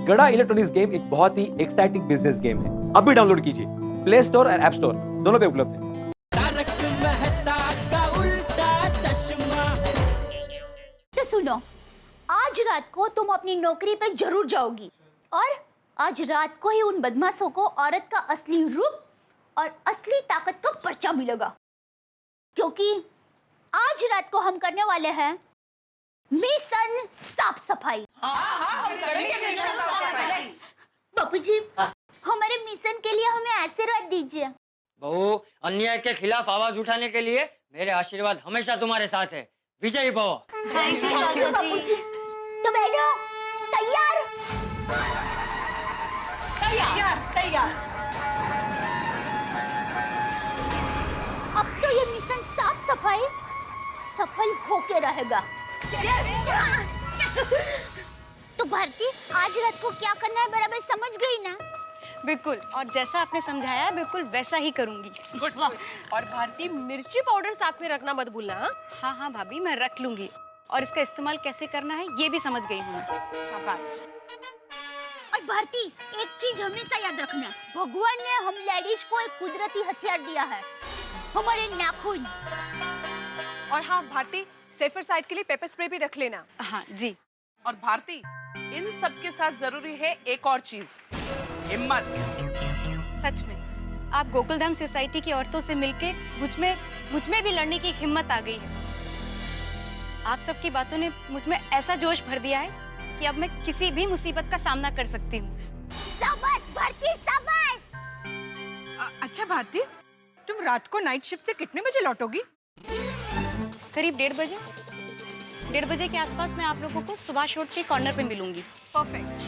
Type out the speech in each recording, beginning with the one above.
गड़ा electronics game एक बहुत ही एक्साइटिंग बिजनेस गेम है। अभी डाउनलोड कीजिए, प्ले स्टोर और ऐप स्टोर दोनों पे उपलब्ध है। तो सुनो, आज रात को तुम अपनी नौकरी पे जरूर जाओगी और आज रात को ही उन बदमाशों को औरत का असली रूप और असली ताकत का पर्चा मिलेगा, क्योंकि आज रात को हम करने वाले हैं मिशन साफ सफाई। बापू जी, हमारे मिशन के लिए हमें आशीर्वाद दीजिए। बहू, अन्याय के खिलाफ आवाज उठाने के लिए मेरे आशीर्वाद हमेशा तुम्हारे साथ है। विजयी भव। थैंक यू बापू जी। तो बैठो, तैयार? तैयार। अब तो ये मिशन साफ सफाई सफल होके रहेगा। तो भारती, आज रात को क्या करना है बराबर समझ गई ना? बिल्कुल, और जैसा आपने समझाया बिल्कुल वैसा ही करूंगी। गुड। और भारती, मिर्ची पाउडर साथ में रखना मत भूलना। हाँ हाँ भाभी, मैं रख लूंगी और इसका इस्तेमाल कैसे करना है ये भी समझ गई हूँ मैं। शाबाश। और भारती, एक चीज हमेशा याद रखना, भगवान ने हम लेडीज को एक कुदरती हथियार दिया है, हमारे नाखून। और हाँ भारती, सेफर साइड के लिए पेपर स्प्रे भी रख लेना। हाँ जी। और भारती, इन सब के साथ जरूरी है एक और चीज, हिम्मत। सच में आप गोकुलधाम सोसाइटी की औरतों से मिलके मुझ में भी लड़ने की हिम्मत आ गई है। आप सबकी बातों ने मुझ में ऐसा जोश भर दिया है कि अब मैं किसी भी मुसीबत का सामना कर सकती हूँ। शाबाश भारती, शाबाश। अच्छा भारती, तुम रात को नाइट शिफ्ट से कितने बजे लौटोगी? करीब 1:30 बजे के आसपास मैं आप लोगों को सुभाष रोड के कॉर्नर पे मिलूंगी। परफेक्ट।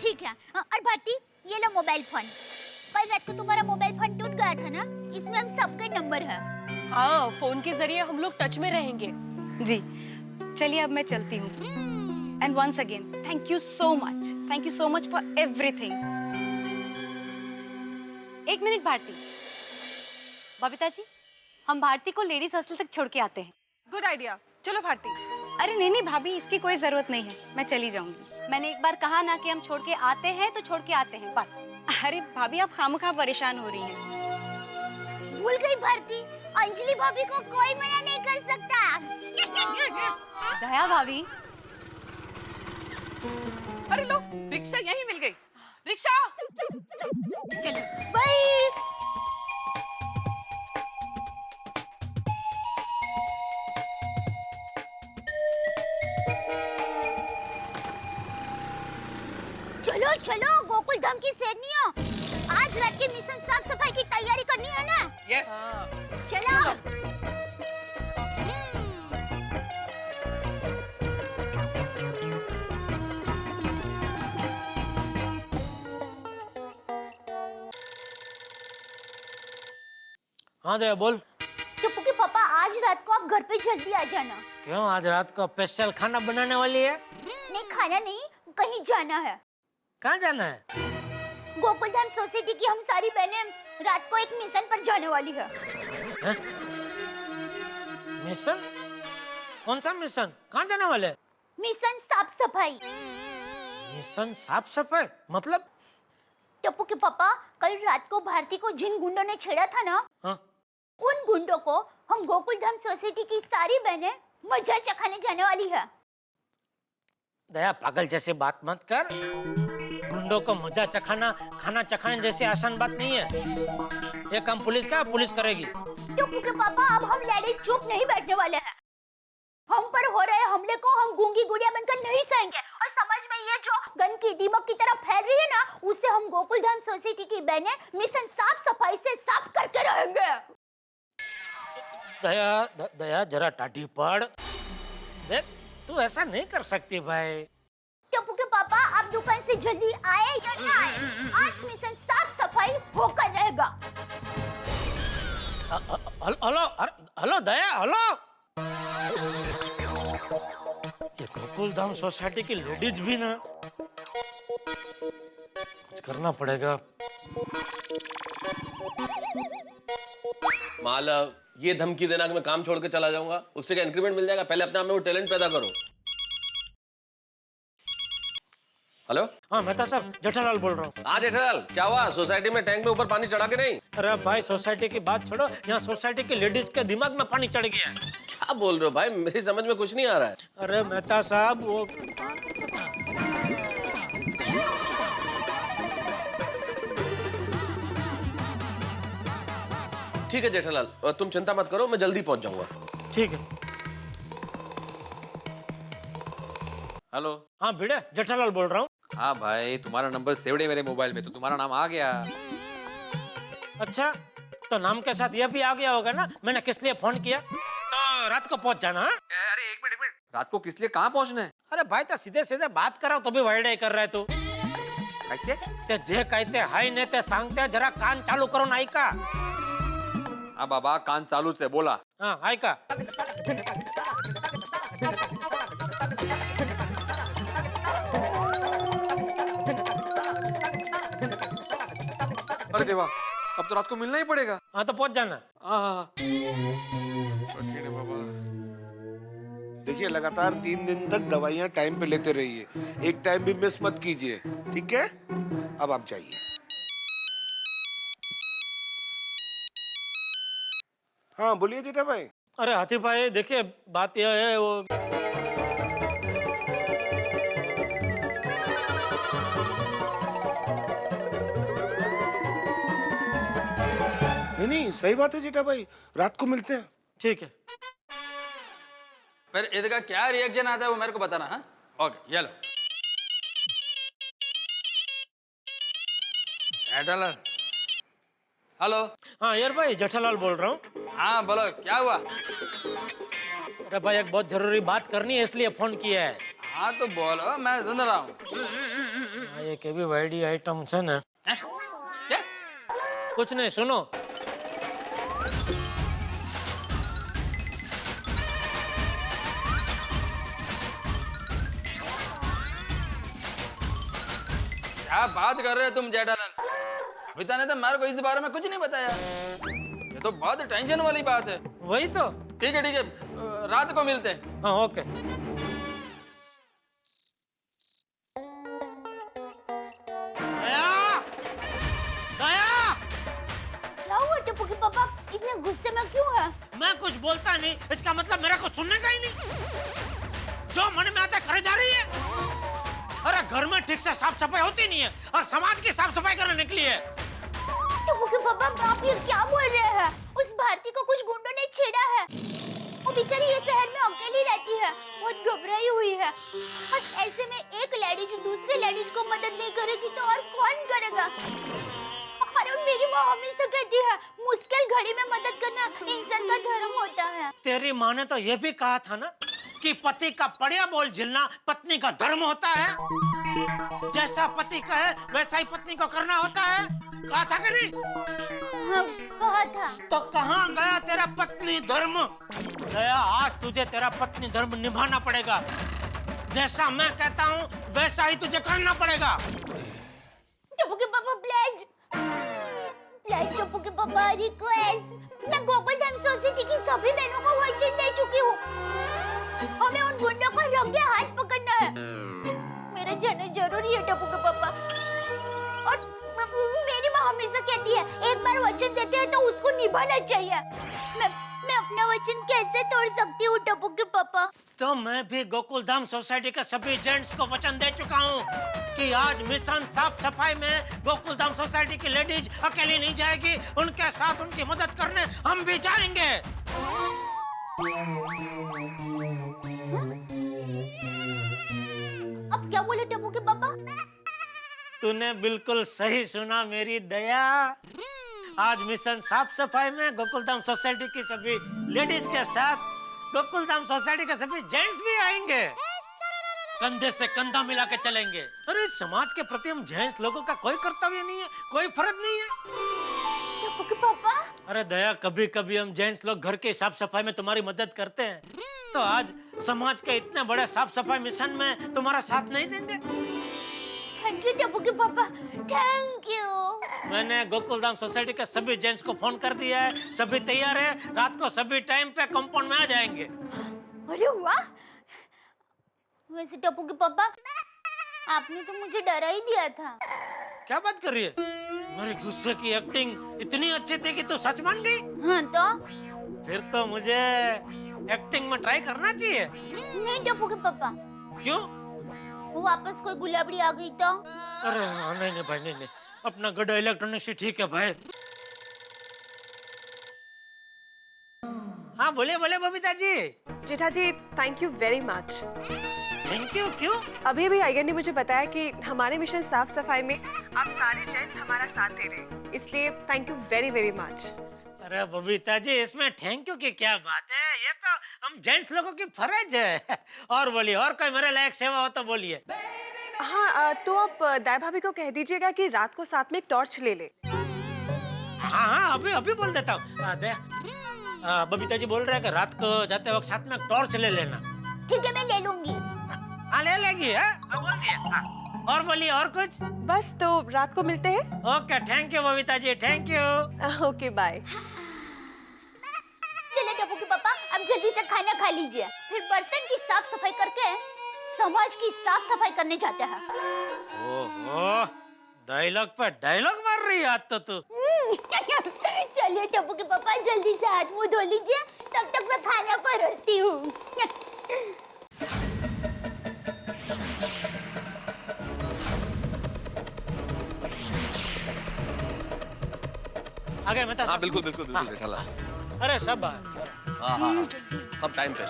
ठीक है। और भारती, ये लो मोबाइल फोन। कल रात को तुम्हारा मोबाइल फोन टूट गया था ना, इसमें हम सबके नंबर है। हाँ, फोन के जरिए हम लोग टच में रहेंगे। जी, चलिए अब मैं चलती हूँ। And once again thank you so much for everything. एक मिनट भारती। बबीता जी, हम भारती को लेडीज हॉस्टल तक छोड़ के आते हैं। गुड आइडिया, चलो भारती। अरे नहीं भाभी, इसकी कोई जरूरत नहीं है, मैं चली जाऊंगी। मैंने एक बार कहा ना कि हम छोड़ के आते हैं तो छोड़ के आते हैं, बस। अरे भाभी, आप खामखा परेशान हो रही हैं। भूल गई भारती, अंजलि भाभी को कोई मना नहीं कर सकता। दया भाभी। अरे लो, रिक्शा यहीं मिल गई। रिक्शा। चलो बाय। चलो चलो गोकुल धाम की सैनियों, आज रात के मिशन साफ सफाई की तैयारी करनी है ना? यस। चलो। हाँ दया बोल। टप्पू के पापा, आज रात को आप घर पे जल्दी आ जाना। क्यों, आज रात को स्पेशल खाना बनाने वाली है? नहीं, खाना नहीं, कहीं जाना है। कहाँ जाना है? गोकुलधाम सोसाइटी की हम सारी बहनें रात को एक मिशन पर जाने वाली है। मिशन? कौन सा मिशन? कहाँ जाने वाले? मिशन साफ सफाई। मिशन साफ सफाई मतलब? टप्पू के पापा, कल रात को भारती को जिन गुंडों ने छेड़ा था ना, हाँ? उन गुंडों को हम गोकुलधाम सोसाइटी की सारी बहनें मजा चखाने जाने वाली है। दया, पागल जैसे बात मत कर। गुंडों को मजा चखाना, खाना चखाने जैसे आसान बात नहीं है। ये काम पुलिस का, पुलिस करेगी। टप्पू के पापा, अब हम लेडीज चुप नहीं बैठने वाले हैं। हम पर हो रहे हमले को हम गूंगी गुड़िया बनकर नहीं सहेंगे, और समाज में ये जो गंदगी दीमक की तरह फैल रही है ना, उससे हम गोकुलधाम सोसाइटी की बहनें मिशन साफ सफाई से साफ करके रहेंगे। दया जरा टाटी पड़। देख, तू ऐसा नहीं कर सकती भाई। टप्पू के पापा, आप दुकान से जल्दी आए या ना आए, आज मिशन साफ सफाई होकर रहेगा। हेलो दया, हेलो। ये गोकुलधाम सोसाइटी की लेडीज भी ना, कुछ करना पड़ेगा। मालव, ये धमकी देना कि मैं काम छोड़ के चला जाऊंगा, उससे क्या इंक्रीमेंट मिल जाएगा? पहले अपने आप में वो टैलेंट पैदा करो। हेलो। हाँ मेहता साहब, जेठालाल बोल रहा हूँ। हाँ जेठालाल, क्या हुआ? सोसाइटी में टैंक में ऊपर पानी चढ़ा के नहीं? अरे भाई सोसाइटी की बात छोड़ो, यहाँ सोसाइटी की लेडीज के दिमाग में पानी चढ़ गया है। क्या बोल रहे हो भाई? मेरी समझ में कुछ नहीं आ रहा है। अरे मेहता साहब वो ठीक है जेठालाल, तुम चिंता मत करो, मैं जल्दी पहुंच जाऊंगा। ठीक है। हेलो। हाँ भिड़े, जेठालाल बोल रहा हूँ। हाँ भाई, तुम्हारा नंबर सेव्ड है मेरे मोबाइल में, तो तुम्हारा नाम आ गया। अच्छा, तो नाम के साथ यह भी आ गया होगा ना, मैंने किस लिए फोन किया? तो रात को पहुंच जाना। हाँ? अरे एक मिनट, रात को किस लिए कहाँ पहुँचना है? अरे भाई तो सीधे सीधे बात कराओ तो भी वाइडे कर रहे तू। कहते? ते जे कहते हाय ने ते सांगते जरा कान चालू करो ना ऐका। हाँ बाबा, कान चालूच आहे, बोला। हाँ ऐका। अरे देवा, अब तो रात को मिलना ही पड़ेगा। हाँ तो पहुंच जाना। हाँ। देखिए, लगातार 3 दिन तक दवाइयाँ टाइम पे लेते रहिए, एक टाइम भी मिस मत कीजिए, ठीक है? अब आप जाइए। हाँ बोलिए जेठा भाई। अरे हाथी भाई देखिए, बात यह है वो नहीं, सही बात है जेठा भाई, रात को मिलते हैं। ठीक है। फिर इसका क्या रिएक्शन आता है वो मेरे को बताना। हाँ ओके, ये लो। जेठालाल, हेलो। हाँ यार भाई, जेठालाल बोल रहा हूँ। हाँ बोलो, क्या हुआ? अरे भाई एक बहुत जरूरी बात करनी है इसलिए फोन किया है। हाँ तो बोलो, मैं सुन रहा हूँ। हाँ, ये के भी वाइडी आइटम है ना। क्या? कुछ नहीं, सुनो। क्या बात कर रहे हो तुम जेठालाल? अभी तक तो मेरे को इस बारे में कुछ नहीं बताया। ये तो बहुत टेंशन वाली बात है। वही तो। ठीक है रात को मिलते हैं। हाँ ओके। क्या हुआ टप्पू के पापा, इतने गुस्से में क्यों है? मैं कुछ बोलता नहीं, इसका मतलब मेरा कुछ सुनने का ही नहीं। जो मन में आता है करे जा रही है। अरे घर में ठीक से साफ सफाई होती नहीं है और समाज की साफ सफाई करने निकली है। टप्पू के पापा, आप ये क्या बोल रहे हैं? उस भारती को कुछ गुंडों ने छेड़ा है। वो बेचारी ये शहर में अकेली रहती है, बहुत घबराई हुई है। और ऐसे में एक लेडीज दूसरे लेडीज को मदद नहीं करेगी तो और कौन करेगा? अरे मेरी माँ हमेशा कहती है, मुश्किल घड़ी में मदद करना इंसान का धर्म होता है। तेरी माँ ने तो ये भी कहा था ना कि पति का पड़िया बोल झेलना पत्नी का धर्म होता है। जैसा पति कहे वैसा ही पत्नी को करना होता है। कहा था कि नहीं? हाँ, कहा था। तो कहाँ गया तेरा पत्नी धर्म? गया, आज तुझे तेरा पत्नी धर्म निभाना पड़ेगा। जैसा मैं कहता हूँ वैसा ही तुझे करना पड़ेगा। टप्पू के पापा प्लीज, टप्पू के पापा रिक्वेस्ट। मैं गोकुलधाम सोसाइटी की सभी बहनों को वचन दे चुकी हूँ। हमें उन गुंडों को रंगे हाथ पकड़ना है। मेरा जाना जरूरी है टप्पू के पापा। और मेरी माँ हमेशा कहती है, एक बार वचन देते हैं तो उसको निभाना चाहिए। मैं अपना वचन कैसे तोड़ सकती हूँ टप्पू के पापा? तो मैं भी गोकुलधाम सोसाइटी के सभी जेंट्स को वचन दे चुका हूँ कि आज मिशन साफ सफाई में गोकुलधाम सोसाइटी की लेडीज अकेली नहीं जाएगी, उनके साथ उनकी मदद करने हम भी जाएंगे। अब क्या बोले टप्पू के पापा? तूने बिल्कुल सही सुना मेरी दया। आज मिशन साफ सफाई में गोकुलधाम सोसाइटी की सभी लेडीज के साथ गोकुलधाम सोसाइटी के सभी जेंट्स भी आएंगे। कंधे से कंधा मिला के चलेंगे। अरे समाज के प्रति हम जेंट्स लोगों का कोई कर्तव्य नहीं है, कोई फर्ज नहीं है। टप्पू के पापा, अरे दया, कभी कभी हम जेंट्स लोग घर के साफ सफाई में तुम्हारी मदद करते हैं, तो आज समाज के इतने बड़े साफ सफाई मिशन में तुम्हारा साथ नहीं देंगे? थैंक यू टप्पू के पापा, थैंक यू। मैंने गोकुलधाम सोसाइटी के सभी जेंट्स को फोन कर दिया है, सभी तैयार है। रात को सभी टाइम पे कंपाउंड में आ जाएंगे। अरे वाह। वैसे टप्पू के पापा, आपने तो मुझे डरा ही दिया था। क्या बात कर रही है? मेरे गुस्से की एक्टिंग इतनी अच्छी थी कि तू सच मान गई? हाँ तो? फिर तो मुझे एक्टिंग में ट्राई करना चाहिए। नहीं टप्पू के पापा। क्यों? वापस कोई गुलाबड़ी आ गई तो? अरे नहीं नहीं भाई, नहीं, अपना गड्ढा इलेक्ट्रॉनिक्स ही ठीक है भाई। हाँ बोले Babita ji. Jetha ji, thank you very much. Thank you क्यों? अभी आइगर ने मुझे बताया कि हमारे मिशन साफ सफाई में आप सारे जेंट्स हमारा साथ दे रहे हैं, इसलिए thank you very very much. अरे बबीता जी, इसमें थैंक यू की क्या बात है? ये तो हम जेंट्स लोगों की फर्ज है। और बोलिए, और कोई मेरे लायक सेवा हो तो बोलिए। हाँ, तो आप दाई भाभी को कह दीजिएगा कि रात को साथ में एक टॉर्च ले ले। हाँ, अभी बोल देता हूँ। बबीता जी बोल रहे हैं कि रात को जाते वक्त साथ में एक टॉर्च ले लेना। ठीक है, मैं ले लूंगी। हाँ ले लेगी है? बोल दिया। हाँ। और बोलिए, और कुछ? बस तो रात को मिलते हैं। Okay, thank you Babita ji, thank you. Okay bye. चले टप्पू के पापा, अब जल्दी से खाना खा लीजिए, फिर बर्तन की साफ सफाई करके समाज की साफ सफाई करने जाते हैं। ओहो, डायलॉग पे डायलॉग मार रही है आज तो तू। चलिए टप्पू के पापा, जल्दी से हाथ मुंह धो लीजिए, तब तक मैं खाना परोसती हूँ। आ गए मेहता हाँ साहब? बिल्कुल बिल्कुल बिल्कुल जेठालाल। अरे सब बाहर। हाँ, सब टाइम पे।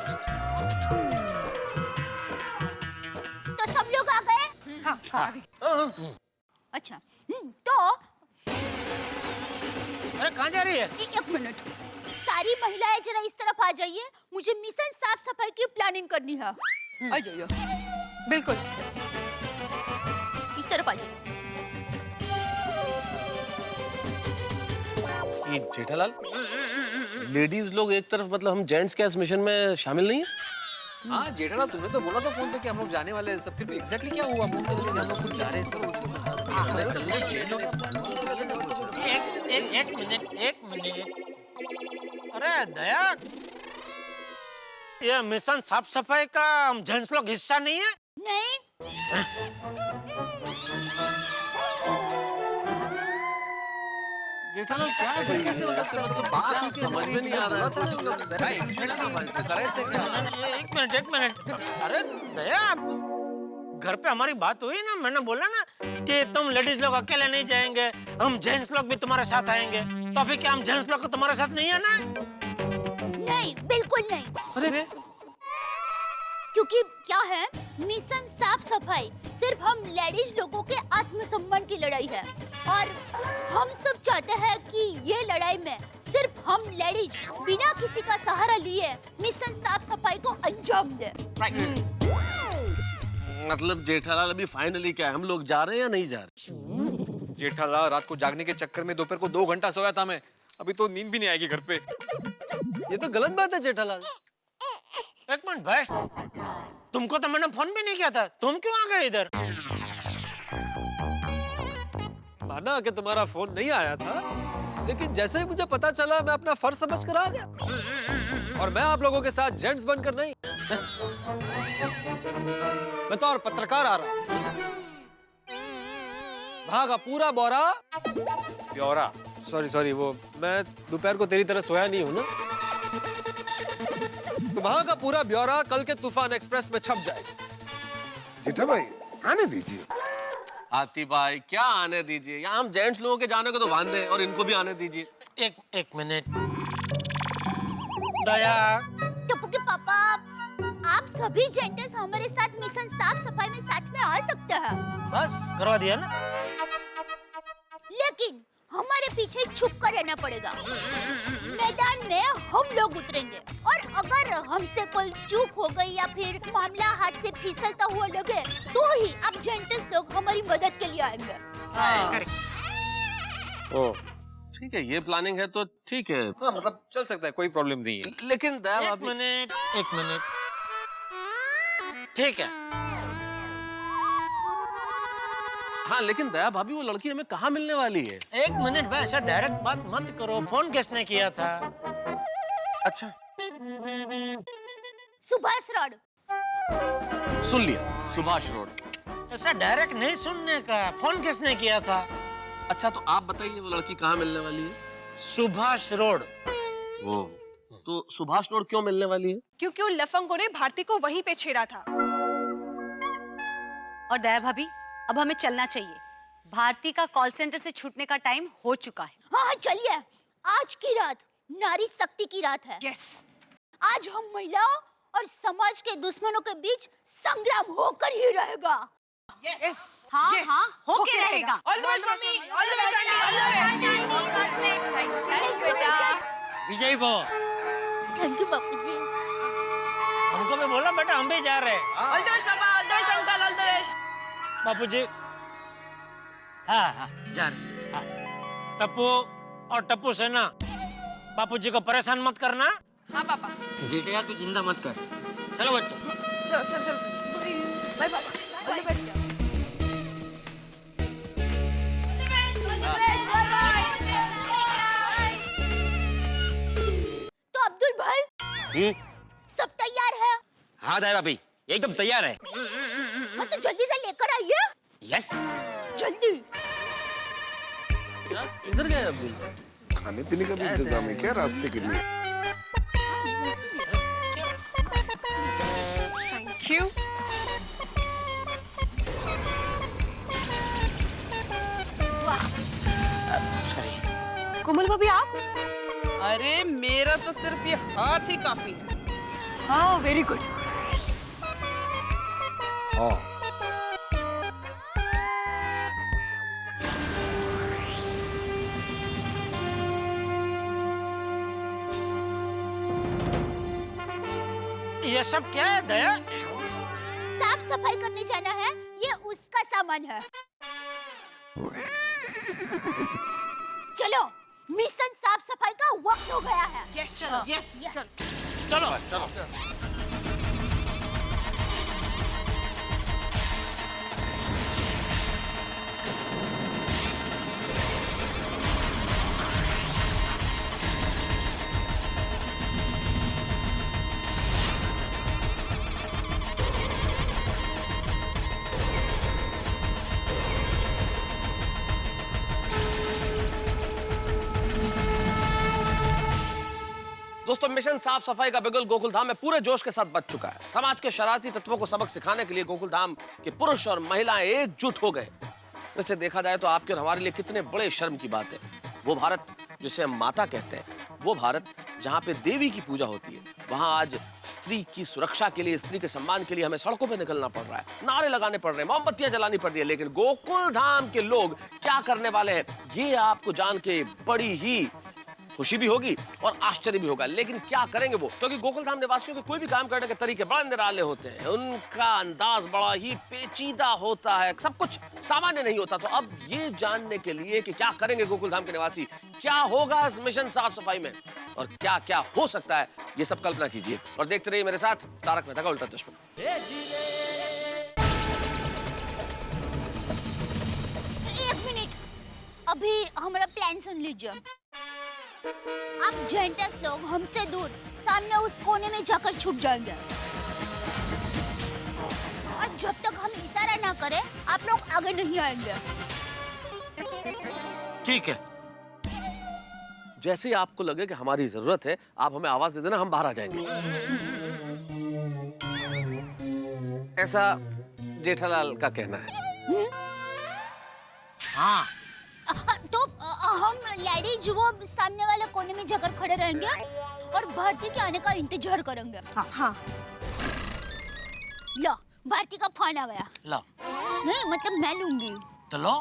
तो सब लोग आ गए? हाँ। अच्छा, तो अरे कहाँ जा रही है? एक मिनट, सारी महिलाएं जरा इस तरफ आ जाइए, मुझे मिशन साफ सफाई की प्लानिंग करनी है। आ जाइए। बिल्कुल। इस तरफ आ जाइए। ये जेठालाल, लेडीज लोग एक तरफ, मतलब हम जेंट्स क्या इस मिशन में शामिल नहीं है? हाँ जेठालाल, तुमने तो बोला था फोन पे कि हम लोग जाने वाले हैं, सब फिर एग्जैक्टली क्या हुआ? फोन पे बोले कि हम लोग कुछ जा रहे हैं सर, उसके साथ एक मिनट। अरे दया, ये मिशन साफ सफाई का हम जेंट्स लोग हिस्सा नहीं है? नहीं। जेठालाल क्या ऐसे कैसे हो सकता है? मतलब बात समझ में नहीं आ रहा है। एक मिनट। अरे दया, घर पे हमारी बात हुई ना, मैंने बोला ना कि तुम लेडीज लोग अकेले नहीं जाएंगे, हम जेंट्स लोग भी तुम्हारे साथ आएंगे। तो अभी क्या हम जेंट्स लोग को तुम्हारे साथ नहीं है ना? नहीं, बिल्कुल नहीं। अरे क्योंकि क्या है, मिशन साफ सफाई सिर्फ हम लेडीज लोगों के आत्मसम्मान की लड़ाई है, और हम सब चाहते हैं कि ये लड़ाई में सिर्फ हम लेडीज बिना किसी का सहारा लिए मिशन साफ सफाई को अंजाम दें। मतलब जेठालाल, अभी फाइनली क्या है, हम लोग जा रहे हैं या नहीं जा रहे? जेठालाल, रात को जागने के चक्कर में दोपहर को 2 घंटा सोया था मैं, अभी तो नींद भी नहीं आएगी घर पे। ये तो गलत बात है जेठालाल। एक मिनट भाई, तुमको तो मैंने फोन भी नहीं किया था, तुम क्यों आ गए इधर? माना कि तुम्हारा फोन नहीं आया था, लेकिन जैसे ही मुझे पता चला मैं अपना फर्ज समझ कर आ गया, और मैं आप लोगों के साथ जेंट्स बनकर नहीं, बतौर पत्रकार आ रहा। भागा पूरा ब्यौरा। सॉरी, वो मैं दोपहर को तेरी तरह सोया नहीं हूं ना, तो वहां का पूरा ब्यौरा कल के तूफान एक्सप्रेस में छप जाएगा। जेठा भाई आने दीजिए। हाथी भाई क्या आने दीजिए, यहाँ हम जेंट्स लोगों के जाने को तो बांधे, और इनको भी आने दीजिए। एक मिनट दया। टप्पू के पापा, आप सभी जेंटल्स हमारे साथ मिशन साफ सफाई में साथ में आ सकते हैं। बस करवा दिया ना? लेकिन हमारे पीछे छुप कर रहना पड़ेगा। मैदान में हम लोग उतरेंगे, और अगर हमसे कोई चूक हो गई या फिर मामला हाथ से फिसलता हुआ लगे, तो ही आप जेंटल्स लोग हमारी मदद के लिए आएंगे। ओ ठीक है, ये प्लानिंग है तो ठीक है। हाँ, मतलब चल सकता है, कोई प्रॉब्लम नहीं है। लेकिन दया एक भाभी, मिनट। ठीक है। हाँ लेकिन दया भाभी, वो लड़की हमें कहाँ मिलने वाली है? एक मिनट भाई, ऐसा डायरेक्ट बात मत करो। फोन किसने किया था? अच्छा, सुभाष रोड। सुन लिया, सुभाष रोड। ऐसा डायरेक्ट नहीं सुनने का। फोन किसने किया था? अच्छा तो आप बताइए वो लड़की कहाँ मिलने वाली है? सुभाष रोड। वो तो सुभाष रोड क्यों मिलने वाली है? क्योंकि उन लफंगों ने भारती को वहीं पे छेड़ा था। और दया भाभी, अब हमें चलना चाहिए। भारती का कॉल सेंटर से छूटने का टाइम हो चुका है। हाँ चलिए, आज की रात नारी शक्ति की रात है। यस। आज हम महिलाओं और समाज के दुश्मनों के बीच संग्राम होकर ही रहेगा। यस। हाँ हाँ, होके रहेगा। All the best mummy, all the best aunty, all the best. विजय भव। Thank you Bapuji. हमको भी बोला बेटा, हम भी जा रहे हैं। All the best papa, all the best uncle, all the best. Bapuji. हाँ हाँ, जा रहे हैं। हाँ। टप्पू और टप्पू सेना, बापूजी को परेशान मत करना। हाँ पापा। जेठिया तू चिंता मत कर। चलो बच्चों। चल चल चल। Bye bye, all the best. तो अब्दुल भाई, सब तैयार है? हाँ दया भाभी, एकदम तैयार है। हाँ तो जल्दी से लेकर आइए। यस। जल्दी। क्या इधर गए अब्दुल? खाने पीने का भी इंतजाम है क्या रास्ते के लिए? Thank you. सॉरी। कोमल भाभी आप? अरे मेरा तो सिर्फ ये हाथ ही काफी है। हाँ, वेरी गुड। हाँ। ये सब क्या है दया? साफ सफाई करने जाना है, ये उसका सामान है। चलो, मिशन साफ सफाई का वक्त हो गया है। Yes yes. चलो चलो। दोस्तों मिशन साफ सफाई का बिगुल गोकुलधाम में पूरे जोश के साथ बच चुका है। समाज के शरारती तत्वों को सबक सिखाने के लिए गोकुलधाम के पुरुष और महिलाएं एकजुट हो गए। वैसे देखा जाए तो आपके और हमारे लिए कितने बड़े शर्म की बात है। वो भारत जिसे हम माता कहते हैं, वो भारत जहाँ पे देवी की पूजा होती है, वहाँ आज स्त्री की सुरक्षा के लिए, स्त्री के सम्मान के लिए हमें सड़कों पे निकलना पड़ रहा है, नारे लगाने पड़ रहे हैं, मोमबत्तियां जलानी पड़ रही है। लेकिन गोकुलधाम के लोग क्या करने वाले हैं, ये आपको जान के बड़ी ही खुशी भी होगी और आश्चर्य भी होगा। लेकिन क्या करेंगे वो, क्योंकि गोकुलधाम निवासियों के कोई भी काम करने के तरीके बड़े निराले होते हैं, उनका अंदाज बड़ा ही पेचीदा होता है, सब कुछ सामान्य नहीं होता। तो अब ये जानने के लिए कि क्या करेंगे गोकुलधाम के निवासी, क्या होगा इस मिशन साफ सफाई में और क्या क्या हो सकता है, ये सब कल्पना कीजिए और देखते रहिए मेरे साथ तारक मेहता का उल्टा चश्मा। एक मिनट, अभी हमारा प्लान सुन लीजिए। आप जेंटस लोग हमसे दूर सामने उस कोने में जाकर छुप जाएंगे और जब तक हम इशारा ना करें आप लोग आगे नहीं आएंगे। ठीक है, जैसे ही आपको लगे कि हमारी जरूरत है आप हमें आवाज दे देना, हम बाहर आ जाएंगे। ऐसा जेठालाल का कहना है। हाँ तो हम लेडीज वो सामने वाले कोने में जाकर खड़े रहेंगे और भारती के आने का इंतजार करेंगे। हाँ। लो, भारती का फोन आ गया। लो। नहीं मतलब मैं लूंगी। तो लो।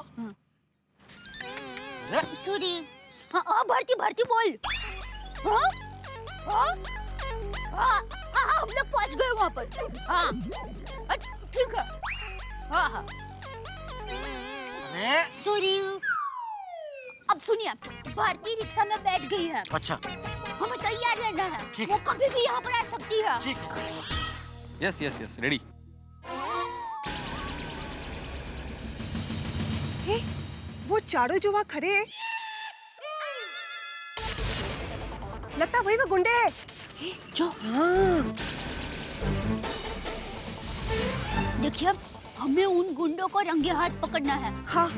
सॉरी। हाँ भारती, भारती बोल। हाँ हाँ हाँ हाँ, हम लोग पहुंच गए वहाँ पर। हाँ ठीक है। हाँ हाँ सॉरी। अब सुनिए, भारती रिक्शा में बैठ गई है। अच्छा, हमें तैयार रहना है, वो कभी भी यहाँ पर आ सकती है। ठीक है। Yes yes yes, ready. वो चारों जो वहाँ खड़े हैं, लगता वही वो गुंडे हैं। जो हाँ। देखिए, हमें उन गुंडों को रंगे हाथ पकड़ना है। हाँ।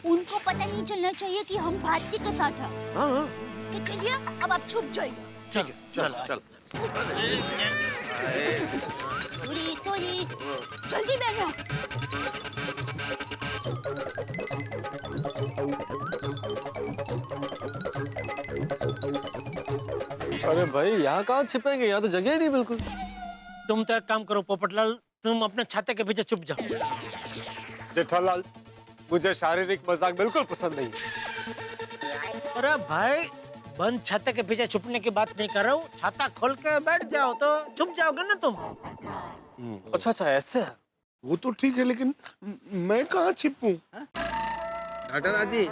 उनको पता नहीं चलना चाहिए कि हम भारती के साथ हैं। हाँ तो चलिए अब आप छुप जाइए। ठीक है, चल चल। सॉरी सॉरी, जल्दी बैठो। अरे भाई यहाँ कहाँ छिपेंगे, यहाँ तो जगह ही नहीं बिल्कुल। तुम तो एक काम करो पोपटलाल, तुम अपने छाते के पीछे छुप जाओ। जेठालाल, मुझे शारीरिक मजाक बिल्कुल पसंद नहीं। अरे भाई, बंद छाते के पीछे छुपने की बात नहीं कर रहा हूँ। छाता खोल के बैठ जाओ तो छुप जाओगे ना तुम। अच्छा अच्छा, ऐसे है। वो तो ठीक है, लेकिन मैं कहाँ छिपूं? डॉक्टर जी,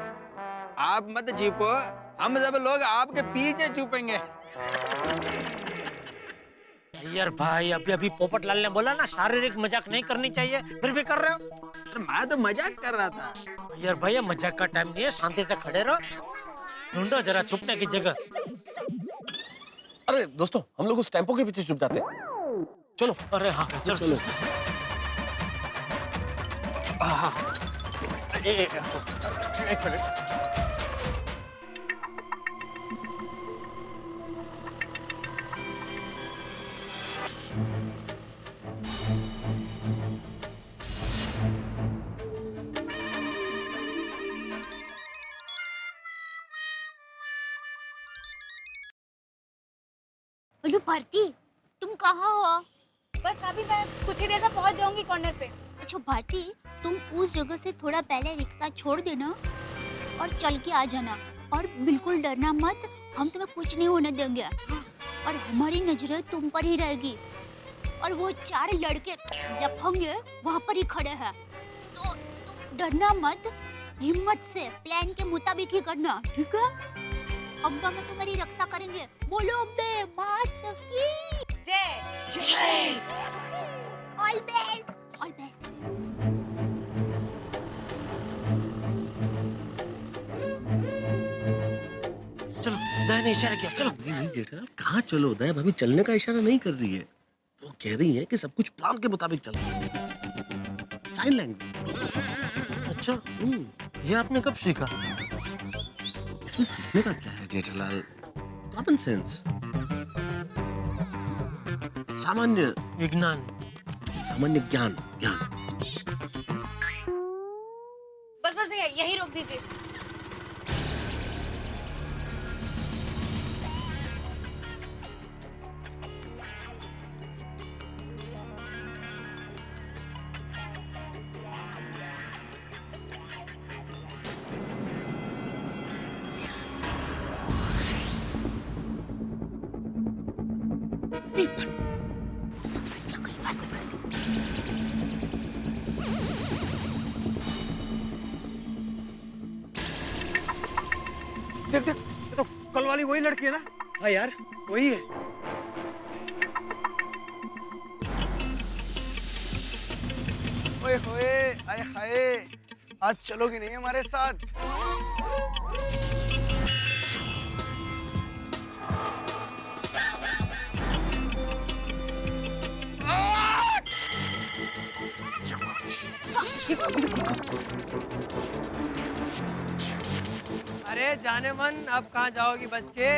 आप मत छिपो, हम सब लोग आपके पीछे छुपेंगे। यार भाई, अभी अभी पोपटलाल ने बोला ना शारीरिक मजाक नहीं करनी चाहिए, फिर भी कर रहे हो। मैं तो मजाक कर रहा था। यार भाई, ये मजाक का टाइम नहीं है, शांति से खड़े रहो। ढूंढो जरा छुपने की जगह। अरे दोस्तों, हम लोग उस टेम्पो के पीछे छुप जाते हैं। चलो। अरे हाँ, चलो चलो। एक मिनट। हेलो भारती, तुम कहाँ हो? बस भाभी, मैं कुछ ही देर में पहुंच जाऊंगी कॉर्नर पे। अच्छा भारती, तुम उस जगह से थोड़ा पहले रिक्शा छोड़ देना और चल के आ जाना। और बिल्कुल डरना मत, हम तुम्हें कुछ नहीं होने देंगे। और हमारी नजरें तुम पर ही रहेगी। और वो 4 लड़के लफंगे वहाँ पर ही खड़े हैं। तो तुम डरना मत, हिम्मत से प्लान के मुताबिक ही करना, ठीक है? अब्बा में तुम्हारी रक्षा करेंगे। बोलो अब्बे मास्टर की जय। जय। All best, all best. चलो, दया ने इशारा किया, चलो। नहीं जेठा, कहाँ चलो? दया भाभी चलने का इशारा नहीं कर रही है। वो कह रही है कि सब कुछ प्लान के मुताबिक चल रहा है। Sign language. अच्छा, ये आपने कब सीखा? इसमें सीखने का क्या है जेठालाल? कॉमन सेंस, सामान्य विज्ञान, सामान्य ज्ञान। बस बस भैया, यही रोक दीजिए। देख देख, ये तो कल वाली वही लड़की है ना? हाँ यार, वही है। ओए होए, आए हाय, आज चलोगी नहीं हमारे साथ? अरे जाने मन, अब कहाँ जाओगी बच के?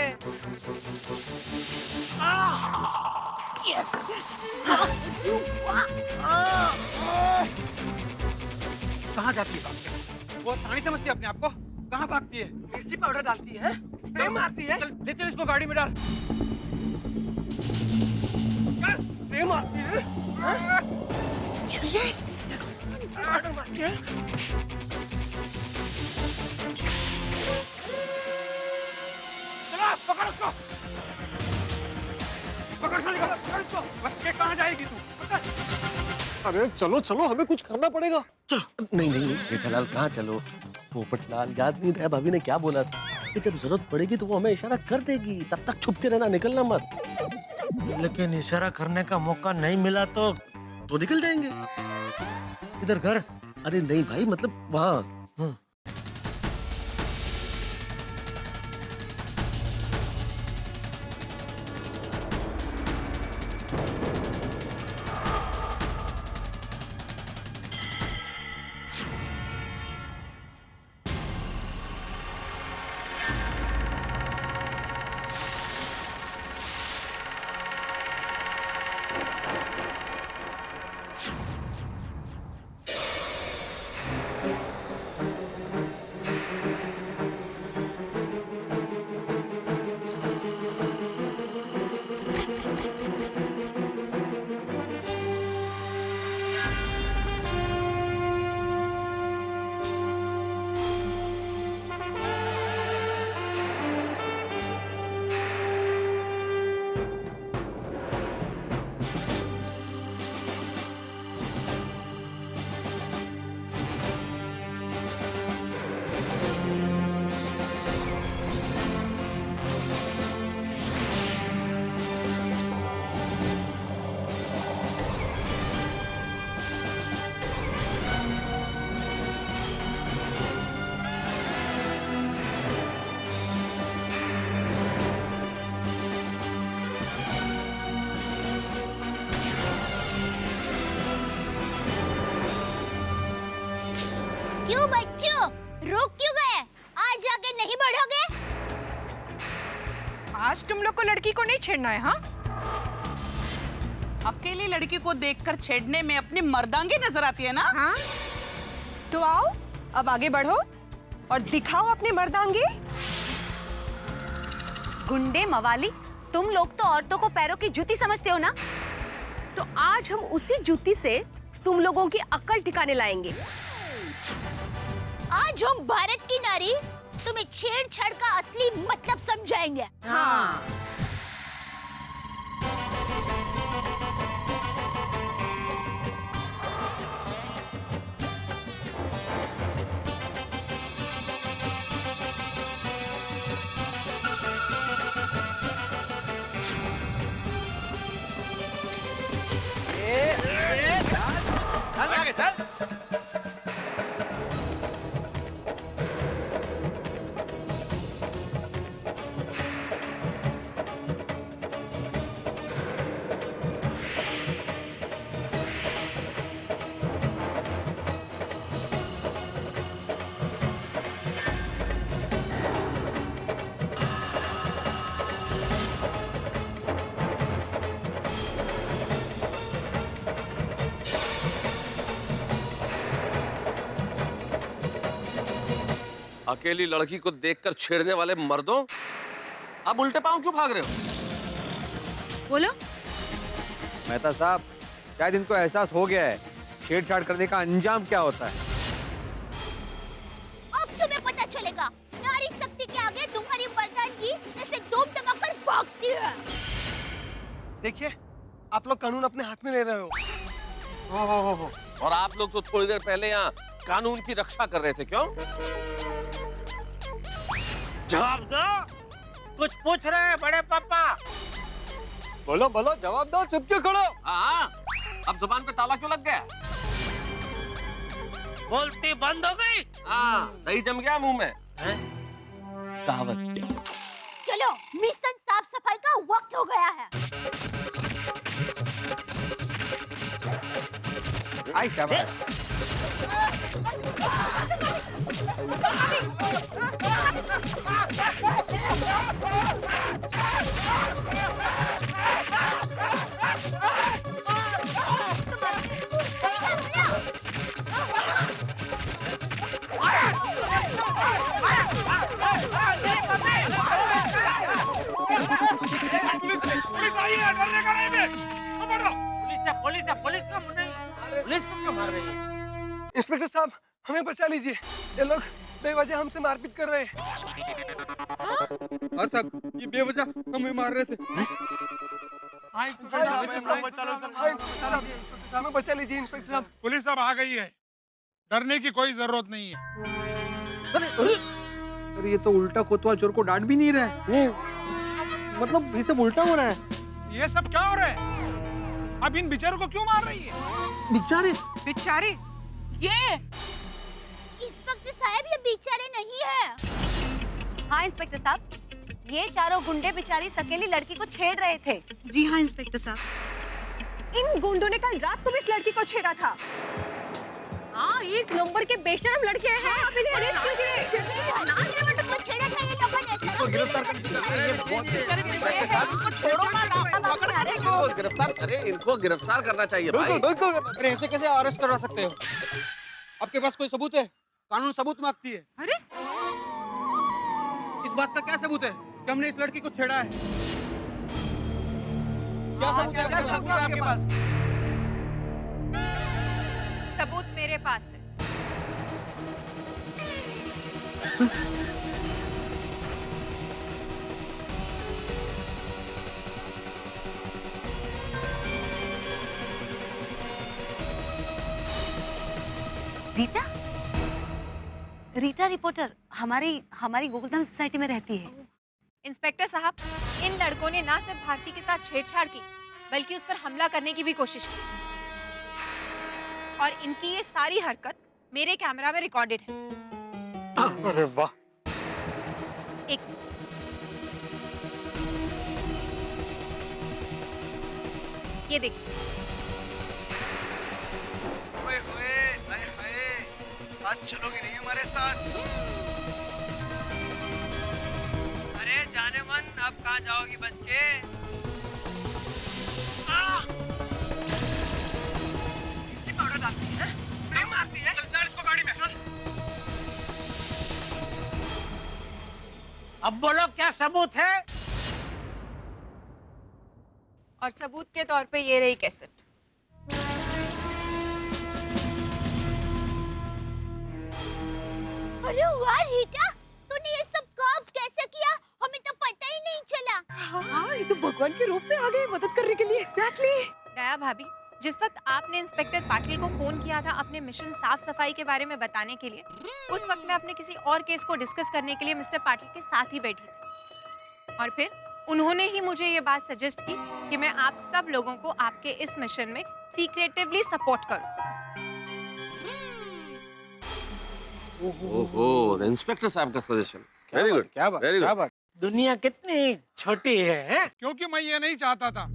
कहाँ जाती है? वो थानी समझती है अपने आप को? कहाँ भागती है? मिर्ची पाउडर डालती है, स्प्रे मारती है। चल ले चल इसको गाड़ी में डाल। स्प्रे मारती है। पाउडर मारती है। चलो पकड़ उसको। पकड़ साली को, पकड़ उसको। बच के कहाँ जाएगी तू? पकड़। अरे चलो चलो, हमें कुछ करना पड़ेगा। चलो। नहीं नहीं जेठालाल, कहाँ चलो? पोपटलाल, याद नहीं दया भाभी ने क्या बोला था कि जब जरूरत पड़ेगी तो वो हमें इशारा कर देगी, तब तक छुप के रहना, निकलना मत। लेकिन इशारा करने का मौका नहीं मिला तो निकल जाएंगे। इधर घर। अरे नहीं भाई, मतलब वहाँ। क्यों बच्चों, रुक क्यों गए? आज आगे नहीं बढ़ोगे? आज तुम लोग को लड़की को नहीं छेड़ना है, हाँ? अकेली लड़की को देखकर छेड़ने में अपनी मर्दांगी नजर आती है ना? हाँ? तो आओ, अब आगे बढ़ो और दिखाओ अपनी मर्दांगी। गुंडे मवाली, तुम लोग तो औरतों को पैरों की जूती समझते हो ना? तो आज हम उसी जूती से तुम लोगों की अक्ल ठिकाने लाएंगे। आज हम भारत की नारी तुम्हें छेड़छाड़ का असली मतलब समझाएंगे। हाँ। अकेली लड़की को देखकर छेड़ने वाले मर्दों, आप उल्टे पांव क्यों भाग रहे हो? बोलो। मेहता साहब, शायद इनको एहसास हो गया है छेड़छाड़ करने का अंजाम क्या होता है। अब तुम्हें पता चलेगा, नारी शक्ति के आगे तुम्हारी मर्दानगी जैसे धूम धमाकर भागती है। देखिए, आप लोग कानून अपने हाथ में ले रहे हो। हो। और आप लोग तो थोड़ी देर पहले यहाँ कानून की रक्षा कर रहे थे, क्यों? जवाब दो, कुछ पूछ रहे हैं बड़े पापा। बोलो बोलो, जवाब दो, चुप क्यों खड़े हो? हाँ, अब जुबान पे ताला क्यों लग गया? बोलती बंद हो गई। हाँ, दही जम गया मुंह में। कहावत। चलो, मिशन साफ सफाई का वक्त हो गया है। आई शाबाश। पुलिस को क्यों मार रही है? इंस्पेक्टर साहब, हमें बचा लीजिए, ये लोग बेवजह हमसे मारपीट कर रहे हैं। हाँ साहब, ये बेवजह हमें मार रहे थे। हमें बचा लीजिए इंस्पेक्टर साहब। पुलिस अब आ गई है, डरने की कोई जरूरत नहीं है। अरे ये तो उल्टा कोतवा चोर को डांट भी नहीं रहा है। मतलब ये सब उल्टा हो रहा है। ये सब क्या हो रहा है? अब इन बेचारों को क्यों मार रही है? बेचारे? बेचारे? ये इंस्पेक्टर साहब, ये बेचारे नहीं है। हाँ इंस्पेक्टर साहब, ये चारों गुंडे बेचारी सकेली लड़की को छेड़ रहे थे। जी हाँ इंस्पेक्टर साहब। इन गुंडों ने कल रात को भी इस लड़की को छेड़ा था। हाँ, एक नंबर के बेशरम लड़के हैं। आप इन्हें अरेस्ट कीजिए। इनको गिरफ्तार करना चाहिए भाई। बिल्कुल। अरे ऐसे कैसे अरेस्ट करवा सकते हो? आपके पास कोई सबूत है? कानून सबूत मांगती है। अरे, इस बात का क्या सबूत है कि हमने इस लड़की को छेड़ा है? क्या सबूत है आपके पास? सबूत मेरे पास है। रीटा? रीटा रिपोर्टर हमारी गोकुलधाम सोसाइटी में रहती है। इंस्पेक्टर साहब, इन लड़कों ने ना सिर्फ भारती के साथ छेड़छाड़ की, बल्कि उस पर हमला करने की भी कोशिश की। और इनकी ये सारी हरकत मेरे कैमरा में रिकॉर्डेड है। अरे वाह। एक ये देखिए। आज चलोगे नहीं हमारे साथ? अरे जाने मन, अब कहाँ जाओगी बच के? मिर्ची पाउडर डालती है, स्प्रे मारती है। चल डाल इसको गाड़ी में, चल। अब बोलो क्या सबूत है? और सबूत के तौर पे ये रही कैसेट। अरे वाह रीटा, तूने ये सब कब कैसे किया? हमें तो पता ही नहीं चला। हाँ, ये तो भगवान के रूप में आ गए मदद करने के लिए। एग्जैक्टली। दया भाभी, जिस वक्त आपने इंस्पेक्टर पाटिल को फोन किया था अपने मिशन साफ सफाई के बारे में बताने के लिए, उस वक्त मैं अपने किसी और केस को डिस्कस करने के लिए मिस्टर पाटिल के साथ ही बैठी थी। और फिर उन्होंने ही मुझे ये बात सजेस्ट की कि मैं आप सब लोगों को आपके इस मिशन में सीक्रेटिवली सपोर्ट करूं। ओहो, इंस्पेक्टर साहब का सजेशन। वेरी गुड, क्या बात, वेरी क्या गुड। बात। दुनिया कितनी छोटी है? क्योंकि मैं ये नहीं चाहता था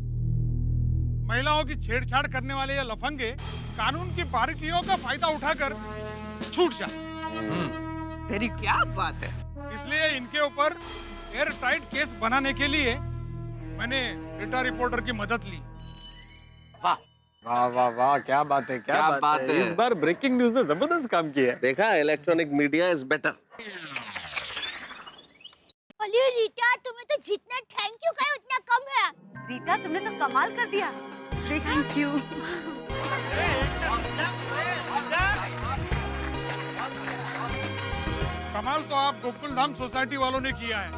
महिलाओं की छेड़छाड़ करने वाले ये लफंगे कानून की बारीकियों का फायदा उठाकर छूट जाए। वेरी क्या बात है। इसलिए इनके ऊपर एयर टाइट केस बनाने के लिए मैंने रीटा रिपोर्टर की मदद ली। वाह वाह वाह वाह, क्या बात है, क्या बात है। इस बार ब्रेकिंग न्यूज ने जबरदस्त काम किया है। देखा, इलेक्ट्रॉनिक मीडिया इज बेटर। अरे रीटा, तुम्हें तो जितना थैंक यू कहे उतना कम है। रीटा, तुमने तो कमाल कर दिया। Thank you. कमाल तो आप गोकुलधाम सोसाइटी वालों ने किया है।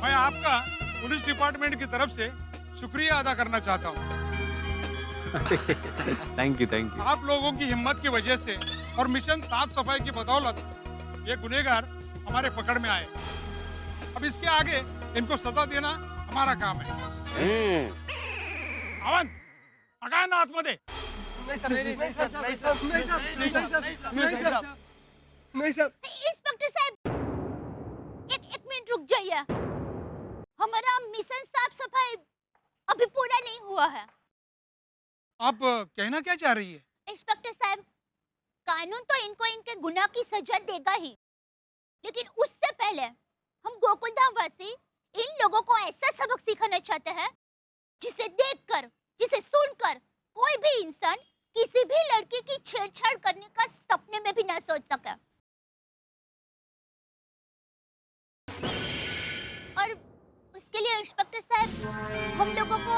मैं आपका पुलिस डिपार्टमेंट की तरफ से शुक्रिया अदा करना चाहता हूँ। Thank you. आप लोगों की हिम्मत की वजह से और मिशन साफ सफाई की बदौलत ये गुनहगार हमारे पकड़ में आए। अब इसके आगे इनको सजा देना हमारा काम है। अवंत, अगा ना आतमध्ये। इंस्पेक्टर साहब, एक मिनट रुक जाइए। हमारा मिशन साफ सफाई अभी पूरा नहीं हुआ है। आप कहना क्या चाह रही है? इंस्पेक्टर साहब, कानून तो इनको इनके गुनाह की सजा देगा ही, लेकिन उससे पहले हम गोकुलधाम वासी इन लोगों को ऐसा सबक सिखाना चाहते हैं जिसे देखकर, जिसे सुनकर कोई भी इंसान किसी भी लड़की की छेड़छाड़ करने का सपने में भी ना सोच सके। और उसके लिए इंस्पेक्टर साहब, हम लोगों को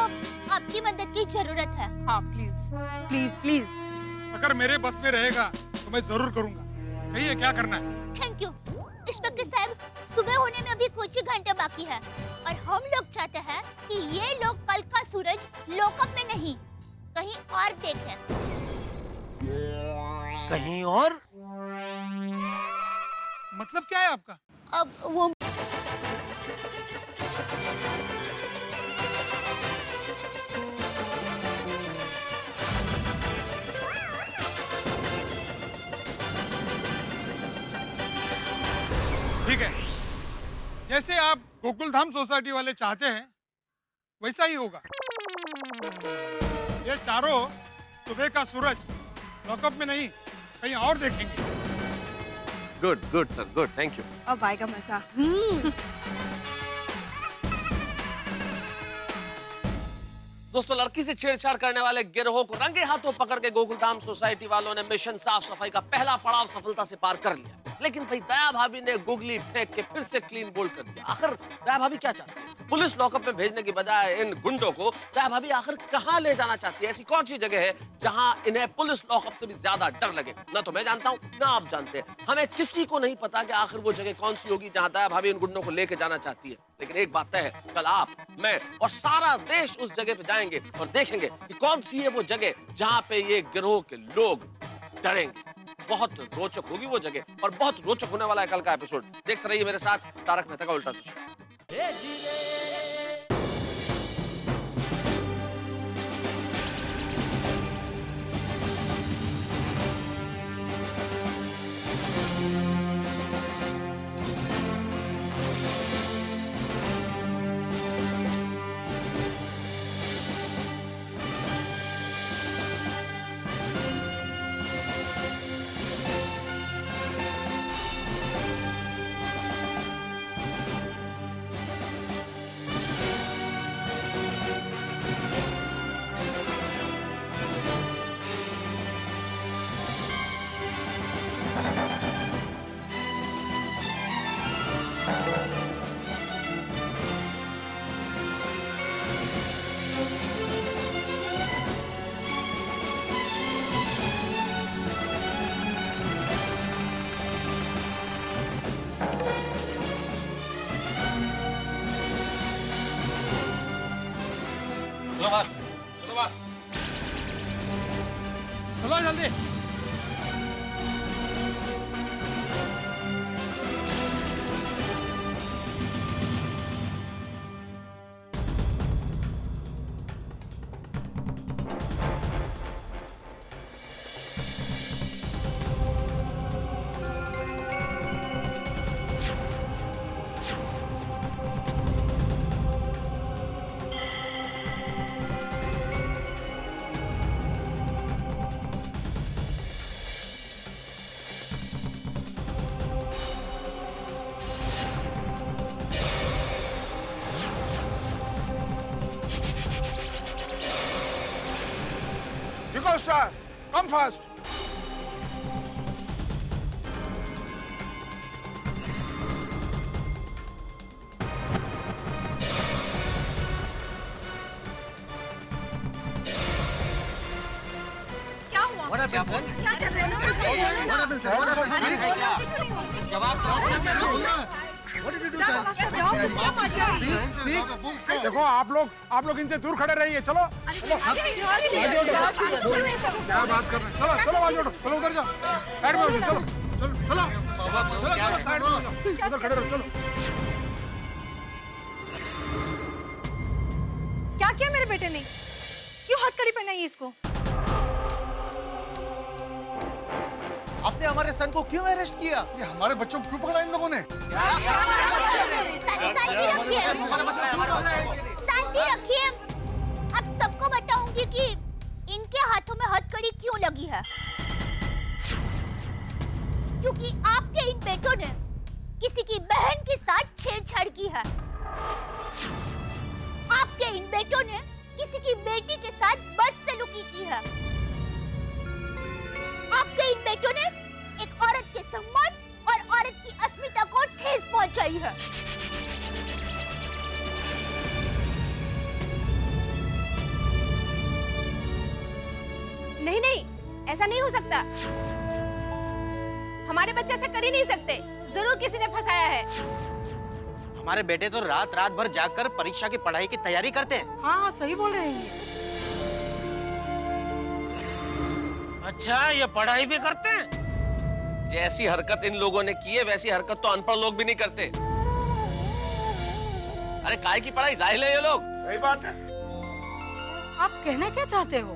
आपकी मदद की जरूरत है। हाँ प्लीज प्लीज प्लीज। अगर मेरे बस में रहेगा तो मैं जरूर करूंगा। कहिए क्या करना है? थैंक यू इंस्पेक्टर साहब। सुबह होने में अभी कुछ ही घंटे बाकी है और हम लोग चाहते हैं कि ये लोग कल का सूरज लॉकअप में नहीं, कहीं और देखें। कहीं और? मतलब क्या है आपका? अब वो ठीक है, जैसे आप गोकुलधाम सोसाइटी वाले चाहते हैं वैसा ही होगा। ये चारों सुबह का सूरज लॉकअप में नहीं, कहीं और देखेंगे। Good good sir, good, thank you. अब आएगा मजा। दोस्तों, लड़की से छेड़छाड़ करने वाले गिरोह को रंगे हाथों पकड़ के गोकुलधाम सोसाइटी वालों ने मिशन साफ सफाई का पहला पड़ाव सफलता से पार कर लिया। लेकिन भाई दया भाभी ने गुगली फेंक के फिर से क्लीन बोल्ड कर दिया। आखिर दया भाभी क्या चाहती है? पुलिस लॉकअप में भेजने की बजाय इन गुंडों को दया भाभी आखिर कहाँ ले जाना चाहती है? ऐसी कौन सी जगह है जहाँ इन्हें पुलिस लॉकअप से भी ज्यादा डर लगे? ना तो मैं जानता हूँ, ना आप जानते हैं। हमें किसी को नहीं पता कि आखिर वो जगह कौन सी होगी जहाँ दया भाभी इन गुंडों को लेके जाना चाहती है। लेकिन एक बात तय है, कल आप, मैं और सारा देश उस जगह पे जाएंगे और देखेंगे कि कौन सी है वो जगह जहाँ पे ये गिरोह के लोग डरेंगे। बहुत रोचक होगी वो जगह और बहुत रोचक होने वाला है कल का एपिसोड। देखते रहिए मेरे साथ तारक मेहता का उल्टा चश्मा। चलो बाहर। चलो जल्दी। Nico Star, come fast. क्या हुआ? What happened, sir? क्या कर रहे हो? What happened, sir? What happened, sir? जवाब दो। What did you do, sir? Speak. देखो आप लोग इनसे दूर खड़े रहिए। चलो क्या बात कर रहे हैं? चलो चलो आगे उठो। चलो उधर जाओ, साइड में हो जाओ। चलो चलो चलो चलो चलो साइड में हो जाओ, उधर खड़े रहो। चलो। क्या किया मेरे बेटे ने? क्यों हथकड़ी पहनाई इसको? आपने हमारे सन को क्यों अरेस्ट किया? ये हमारे बच्चों को क्यों पकड़ा इन लोगों ने? शांति रखिए। अब सबको बताऊंगी कि इनके हाथों में हथकड़ी क्यों लगी है। क्योंकि आपके इन बेटों ने किसी की बहन के साथ छेड़छाड़ की है। आपके इन बेटों ने किसी की बेटी के साथ बदसलूकी की है। आपके इन बेटों ने एक औरत के सम्मान और औरत की अस्मिता को ठेस पहुंचाई है। नहीं नहीं, ऐसा नहीं हो सकता। हमारे बच्चे ऐसा कर ही नहीं सकते। जरूर किसी ने फंसाया है। हमारे बेटे तो रात रात भर जागकर परीक्षा की पढ़ाई की तैयारी करते हैं। हाँ सही बोल रहे हैं। अच्छा, ये पढ़ाई भी करते हैं? जैसी हरकत इन लोगों ने की है वैसी हरकत तो अनपढ़ लोग भी नहीं करते। अरे काय की पढ़ाई, जाहिल है ये लोग। सही बात है। आप कहना क्या चाहते हो?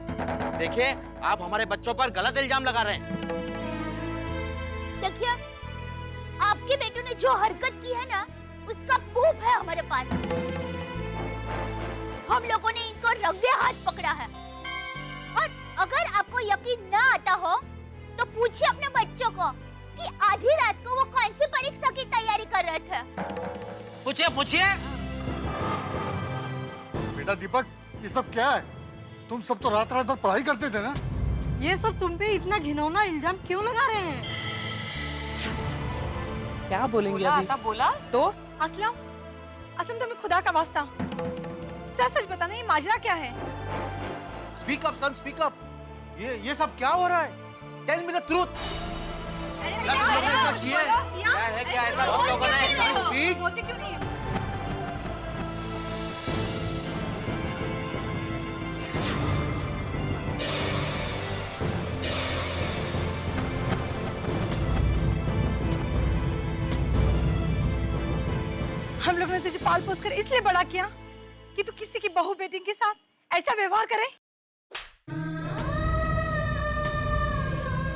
देखिए, आप हमारे बच्चों पर गलत इल्जाम लगा रहे हैं। देखिए, आपके बेटों ने जो हरकत की है ना, उसका प्रूफ है हमारे पास। हम लोगों ने इनको रंगे हाथ पकड़ा है। और अगर आपको यकीन ना आता हो, तो पूछिए अपने बच्चों को कि आधी रात को वो कौन सी परीक्षा की तैयारी कर रहे थे। पूछिए पूछिए। बेटा दीपक, ये सब क्या है? तुम सब तो रात रात भर पढ़ाई करते थे ना? ये सब तुम पे इतना घिनौना इल्जाम क्यों लगा रहे हैं? क्या बोलेंगे अभी? बोला तो असलम तुम्हें खुदा का वास्ता सच सच बताना, ये माजरा क्या है? Speak up son, speak up. ये सब क्या हो रहा है? Tell me the truth. क्या है, क्या ऐसा हम लोगों ने? स्पीक। बोलते क्यों नहीं? हम लोग ने तुझे पाल पोस कर इसलिए बड़ा किया कि तू किसी की बहू बेटी के साथ ऐसा व्यवहार करे।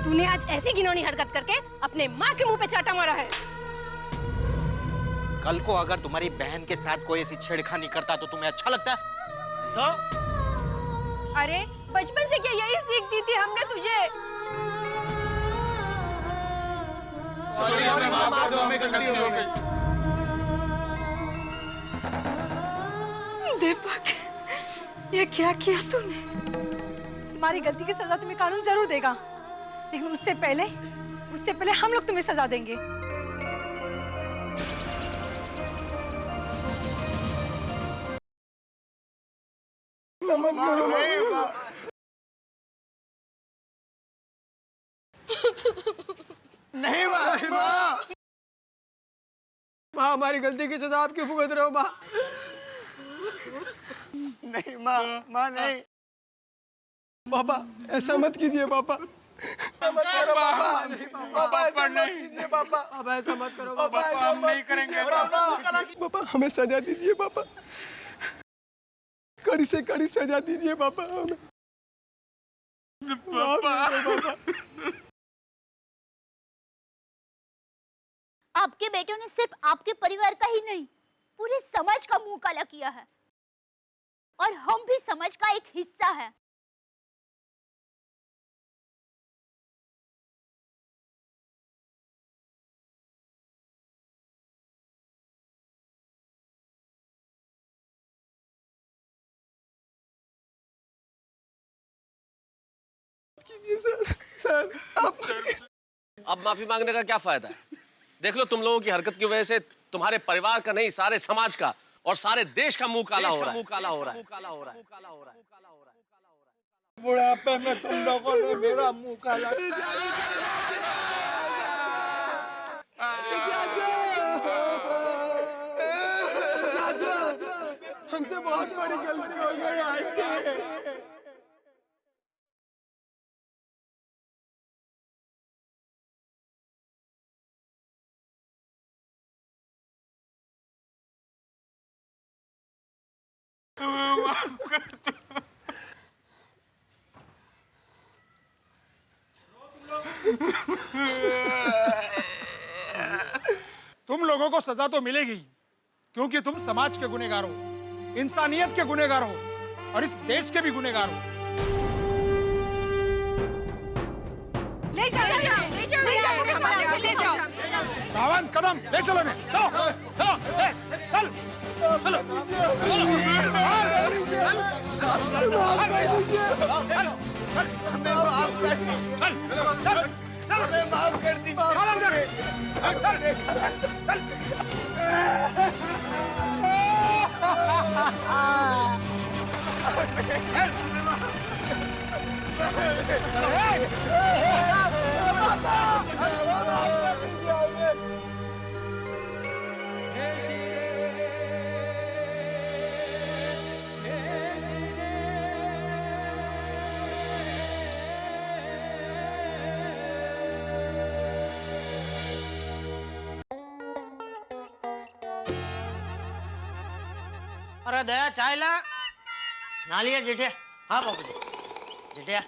तूने आज ऐसी घिनौनी हरकत करके अपने माँ के मुंह पे चाटा मारा है। कल को अगर तुम्हारी बहन के साथ कोई ऐसी छेड़खानी करता तो तुम्हें अच्छा लगता? तो अरे बचपन से क्या यही सीख दी थी हमने तुझे? दीपक, ये क्या किया तूने? तुम्हारी गलती की सजा तुम्हें कानून जरूर देगा, लेकिन उससे पहले हम लोग तुम्हें सजा देंगे। नहीं माँ, हमारी गलती की सजा आप क्यों भुगत रहे हो माँ? नहीं माँ, माँ नहीं। पापा ऐसा मत कीजिए पापा, मत करो पापा, पापा ऐसा मत कीजिए पापा, पापा ऐसा मत करो पापा ऐसा हम नहीं मत करेंगे कीजिए पापा, पापा हमें सजा दीजिए पापा, कड़ी से कड़ी सजा दीजिए पापा हमें। पापा आपके बेटों ने सिर्फ आपके परिवार का ही नहीं, पूरे समाज का मुंह काला किया है, और हम भी समाज का एक हिस्सा है। सर आप अब माफी मांगने का क्या फायदा है? देख लो, तुम लोगों की हरकत की वजह से तुम्हारे परिवार का नहीं, सारे समाज का और सारे देश का मुंह काला हो रहा है। बुढ़ापे में तुम लोगों ने मेरा मुंह काला हमसे बहुत बड़ी गलती हो गई। तुम लोगों को सजा तो मिलेगी, क्योंकि तुम समाज के गुनहगार हो, इंसानियत के गुनहगार हो और इस देश के भी गुनहगार हो। ले जाओ, ले जाओ, ले जाओ, ले जाओ, हमारे से ले जाओ। सावन कदम ले चलो, ने चलो चलो चल माफ कर दीजिए। अरे दया चाय ला। ना लिया जेठिया? हाँ बाबूजी। जेठिया,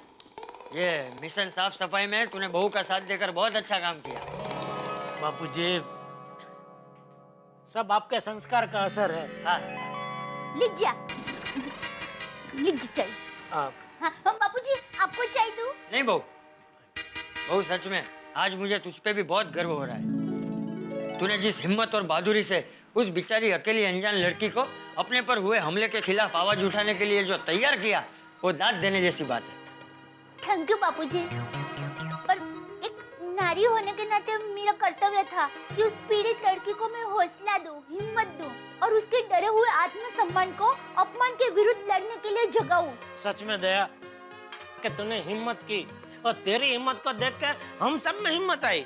ये मिशन साफ सफाई में तूने बहू का साथ देकर बहुत अच्छा काम किया। बापूजी, सब आपके संस्कार का असर है। हाँ। लीजिए चाहिए। आप हाँ, बापूजी आपको चाय दूं? नहीं बहू, बहू सच में आज मुझे तुझ पे भी बहुत गर्व हो रहा है। तूने जिस हिम्मत और बहादुरी से उस बेचारी अकेली अनजान लड़की को अपने पर हुए हमले के खिलाफ आवाज उठाने के लिए जो तैयार किया, वो दाद देने जैसी बात है। थैंक यू बापूजी। पर एक नारी होने के नाते मेरा कर्तव्य था कि उस पीड़ित लड़की को मैं हौसला दूं, हिम्मत दूं और उसके डरे हुए आत्मसम्मान को अपमान के विरुद्ध लड़ने के लिए जगाऊं। सच में दया कि तूने हिम्मत की, और तेरी हिम्मत को देखकर हम सब में हिम्मत आई।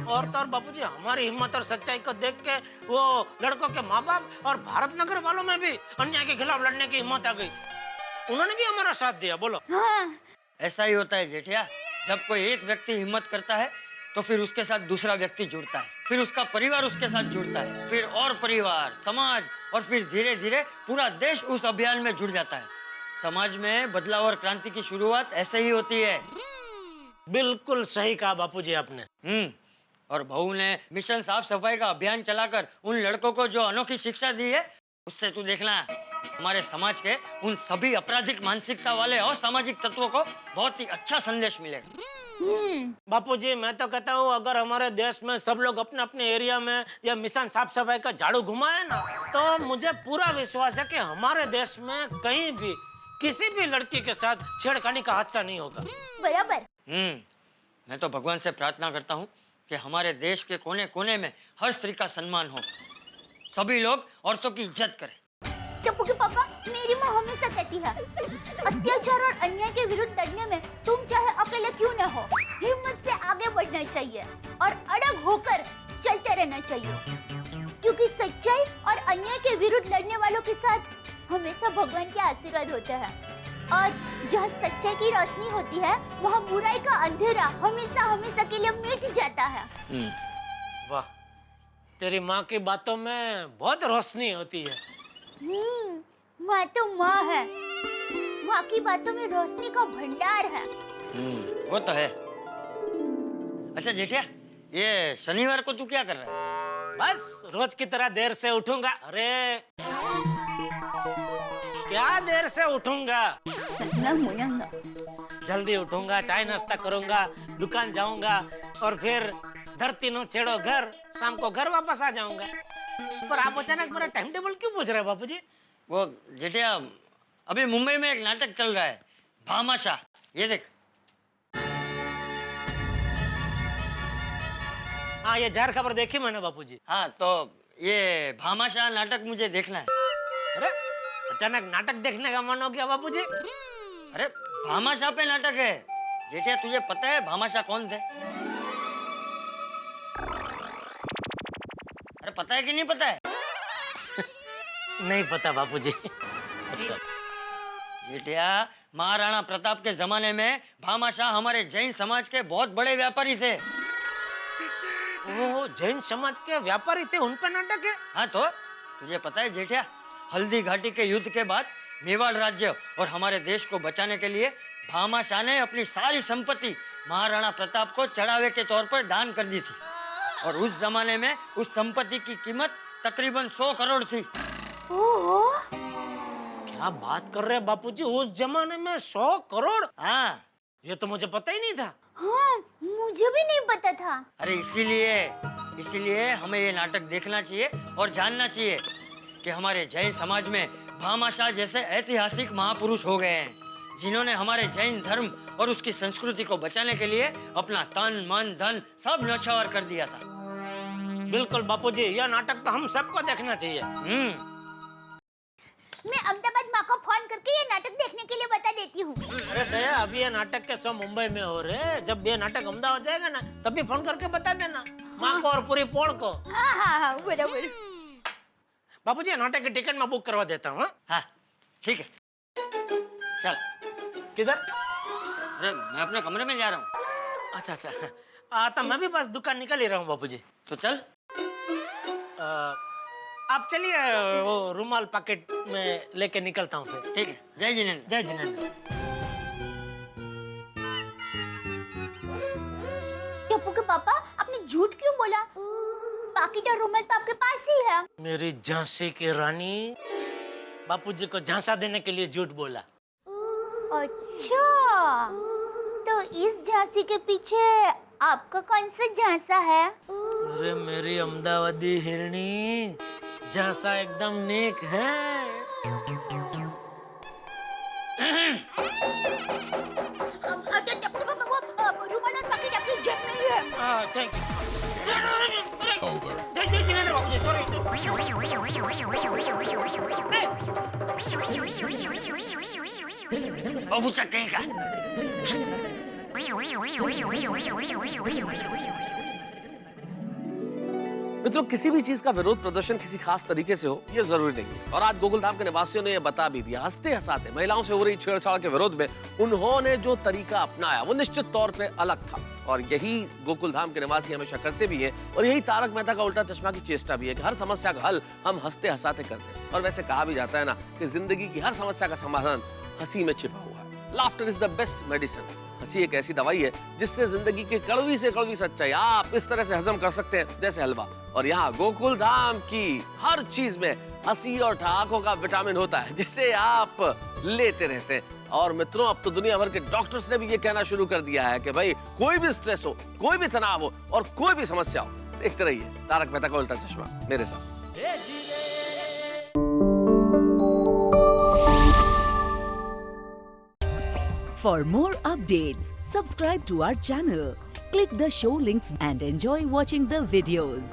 और तो और बापूजी, हमारी हिम्मत और सच्चाई को देख के वो लड़कों के माँ बाप और भारत नगर वालों में भी अन्याय के खिलाफ लड़ने की हिम्मत आ गई। उन्होंने भी हमारा साथ दिया। बोलो। हाँ। ऐसा ही होता है जेठिया, जब कोई एक व्यक्ति हिम्मत करता है तो फिर उसके साथ दूसरा व्यक्ति जुड़ता है, फिर उसका परिवार उसके साथ जुड़ता है, फिर और परिवार, समाज, और फिर धीरे धीरे पूरा देश उस अभियान में जुड़ जाता है। समाज में बदलाव और क्रांति की शुरुआत ऐसे ही होती है। बिल्कुल सही कहा बापूजी आपने। और बहू ने मिशन साफ सफाई का अभियान चलाकर उन लड़कों को जो अनोखी शिक्षा दी है, उससे तू देखना हमारे समाज के उन सभी आपराधिक मानसिकता वाले और सामाजिक तत्वों को बहुत ही अच्छा संदेश मिलेगा। बापूजी, मैं तो कहता हूँ अगर हमारे देश में सब लोग अपने अपने एरिया में या मिशन साफ सफाई का झाड़ू घुमाए ना, तो मुझे पूरा विश्वास है कि हमारे देश में कहीं भी किसी भी लड़की के साथ छेड़खानी का हादसा नहीं होगा। बराबर। मैं तो भगवान से प्रार्थना करता हूँ कि हमारे देश के कोने कोने में हर स्त्री का सम्मान हो, सभी लोग औरतों की इज्जत करें। टप्पू के पापा, मेरी माँ हमेशा कहती है, अत्याचार और अन्याय के विरुद्ध लड़ने में तुम चाहे अकेले क्यों न हो, हिम्मत से आगे बढ़ना चाहिए और अड़ग होकर चलते रहना चाहिए, क्योंकि सच्चाई और अन्याय के विरुद्ध लड़ने वालों के साथ हमेशा भगवान के आशीर्वाद होता है। और जहाँ सच्चाई की रोशनी होती है वहाँ बुराई का अंधेरा हमेशा हमेशा के लिए मिट जाता है। वाह, तेरी माँ की बातों में बहुत रोशनी होती है। माँ तो माँ है, माँ की बातों में रोशनी का भंडार है। वो तो है। अच्छा जेठिया, ये शनिवार को तू क्या कर रहा है? बस रोज की तरह देर से उठूंगा। अरे क्या देर से उठूंगा, जल्दी उठूंगा, चाय नाश्ता करूंगा, दुकान जाऊंगा और फिर धरती नो छेड़ो घर, शाम को घर वापस आ जाऊंगा। पर आप अचानक मेरा टाइम टेबल क्यों पूछ रहे हैं बापूजी? वो जेठिया, अभी मुंबई में एक नाटक चल रहा है, भामाशाह। ये देख। हाँ, ये जार खबर देखी मैंने बापूजी। हाँ, तो ये भामाशाह नाटक मुझे देखना है। अरे अचानक नाटक देखने का मन हो गया बापूजी? अरे भामाशाह पे नाटक है। जेठिया, तुझे पता है भामाशाह कौन थे? अरे पता है कि नहीं पता है? नहीं पता बापूजी। अच्छा जेठिया, महाराणा प्रताप के जमाने में भामाशाह हमारे जैन समाज के बहुत बड़े व्यापारी थे। वो जैन समाज के व्यापारी थे, उन पे नाटक है? हाँ, तो तुझे पता है जेठिया, हल्दी घाटी के युद्ध के बाद मेवाड़ राज्य और हमारे देश को बचाने के लिए भामाशाह ने अपनी सारी संपत्ति महाराणा प्रताप को चढ़ावे के तौर पर दान कर दी थी। और उस जमाने में उस संपत्ति की कीमत तकरीबन 100 करोड़ थी। क्या बात कर रहे हैं बापूजी, उस जमाने में 100 करोड़? हाँ, ये तो मुझे पता ही नहीं था। हाँ, मुझे भी नहीं पता था। अरे इसीलिए हमें ये नाटक देखना चाहिए और जानना चाहिए कि हमारे जैन समाज में भामाशाह जैसे ऐतिहासिक महापुरुष हो गए हैं, जिन्होंने हमारे जैन धर्म और उसकी संस्कृति को बचाने के लिए अपना तन मन धन सब न्यौछावर कर दिया था। बिल्कुल बापूजी, यह नाटक तो हम सबको देखना चाहिए। मैं अहमदाबाद माँ को फोन करके ये नाटक देखने के लिए बता देती हूँ। अरे दया, अभी ये नाटक के शो मुंबई में हो रहे, जब ये नाटक अहमदाबाद जाएगा ना तभी फोन करके बता देना माँ को और पूरी पोड़ को। हाँ, बराबर। बापूजी, नाटक की टिकट मैं बुक करवा देता हूँ। हाँ, ठीक है, चल। किधर? अरे मैं अपने कमरे में जा रहा हूँ। अच्छा, तो मैं भी बस दुकान निकल ही रहा हूँ बापूजी। तो चल। आप चलिए, वो रुमाल पैकेट में लेके निकलता हूँ फिर। ठीक है, जय जिनेंद्र। जय जिनेंद्र। टप्पू के पापा, आपने झूठ क्यों बोला? पैकेट और रुमाल तो आपके पास ही है। मेरी झांसी की रानी, बापूजी को झांसा देने के लिए झूठ बोला। अच्छा, तो इस झांसी के पीछे आपका कौन सा झांसा है? अरे मेरी अहमदाबादी हिरणी, झांसा एकदम नेक है। रुमाल और पैकेट आपकी जेब में ही है। Thank you. जय जिनेंद्र बाबूजी, सॉरी। बाबू चक कहेगा। मित्रों, किसी भी चीज का विरोध प्रदर्शन किसी खास तरीके से हो ये जरूरी नहीं है, और आज गोकुलधाम के निवासियों ने ये बता भी दिया। हंसते हंसाते महिलाओं से हो रही छेड़छाड़ के विरोध में उन्होंने जो तरीका अपनाया वो निश्चित तौर पे अलग था, और यही गोकुलधाम के निवासी हमेशा करते भी हैं, और यही तारक मेहता का उल्टा चश्मा की चेष्टा भी है कि हर समस्या का हल हम हंसते हंसाते करते हैं। और वैसे कहा भी जाता है ना कि जिंदगी की हर समस्या का समाधान हंसी में छिपा हुआ है। Laughter is the best medicine. हंसी एक ऐसी दवाई है जिससे जिंदगी की कड़वी से कड़वी सच्चाई आप इस तरह से हजम कर सकते हैं जैसे हलवा। और यहाँ गोकुलधाम की हर चीज में हंसी और ठहाकों का विटामिन होता है जिसे आप लेते रहते हैं। और मित्रों, अब तो दुनिया भर के डॉक्टर्स ने भी ये कहना शुरू कर दिया है कि भाई कोई भी स्ट्रेस हो, कोई भी तनाव हो और कोई भी समस्या हो, देखते रहिए तारक मेहता का उल्टा चश्मा मेरे साथ। For more updates, subscribe to our channel, click the show links and enjoy watching the videos.